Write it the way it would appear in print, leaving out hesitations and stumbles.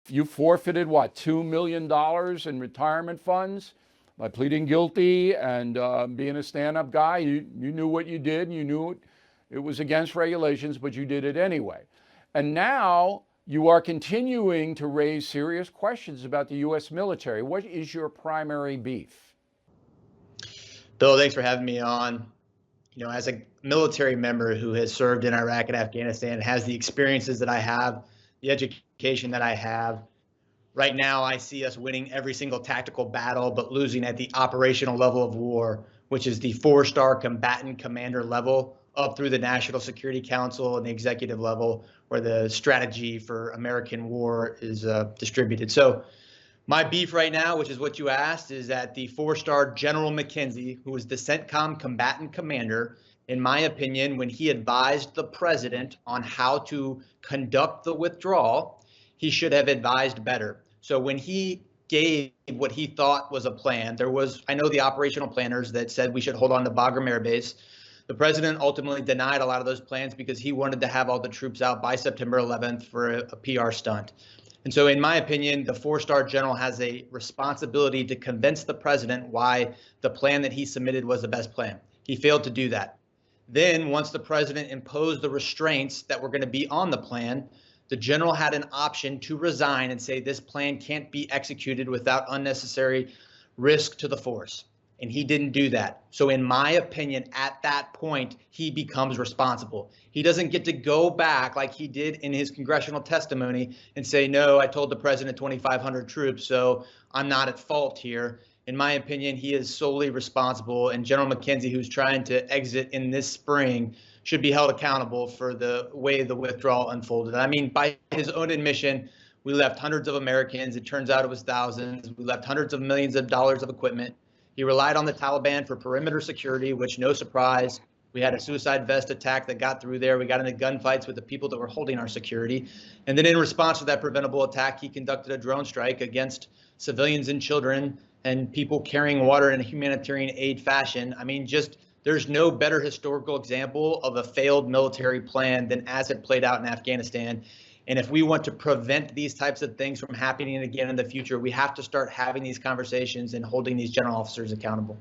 You forfeited what, $2 million in retirement funds by pleading guilty and being a stand-up guy. You knew what you did. You knew it was against regulations, but you did it anyway. And now you are continuing to raise serious questions about the U.S. military. What is your primary beef? Bill, thanks for having me on. As a military member who has served in Iraq and Afghanistan, has the experiences that I have, the education that I have, right now I see us winning every single tactical battle, but losing at the operational level of war, which is the 4-star combatant commander level up through the National Security Council and the executive level, where the strategy for American war is distributed. So my beef right now, which is what you asked, is that the 4-star General McKenzie, who was the CENTCOM combatant commander, in my opinion, when he advised the president on how to conduct the withdrawal, he should have advised better. So when he gave what he thought was a plan, I know the operational planners that said we should hold on to Bagram Air Base. The president ultimately denied a lot of those plans because he wanted to have all the troops out by September 11th for a PR stunt. And so in my opinion, the 4-star general has a responsibility to convince the president why the plan that he submitted was the best plan. He failed to do that. Then once the president imposed the restraints that were going to be on the plan, the general had an option to resign and say this plan can't be executed without unnecessary risk to the force. And he didn't do that. So in my opinion, at that point, he becomes responsible. He doesn't get to go back like he did in his congressional testimony and say, no, I told the president 2,500 troops, so I'm not at fault here. In my opinion, he is solely responsible. And General McKenzie, who's trying to exit in this spring, should be held accountable for the way the withdrawal unfolded. I mean, by his own admission, we left hundreds of Americans. It turns out it was thousands. We left hundreds of millions of dollars of equipment. He relied on the Taliban for perimeter security, which, no surprise, we had a suicide vest attack that got through there. We got into gunfights with the people that were holding our security. And then in response to that preventable attack, he conducted a drone strike against civilians and children and people carrying water in a humanitarian aid fashion. I mean, there's no better historical example of a failed military plan than as it played out in Afghanistan. And if we want to prevent these types of things from happening again in the future, we have to start having these conversations and holding these general officers accountable.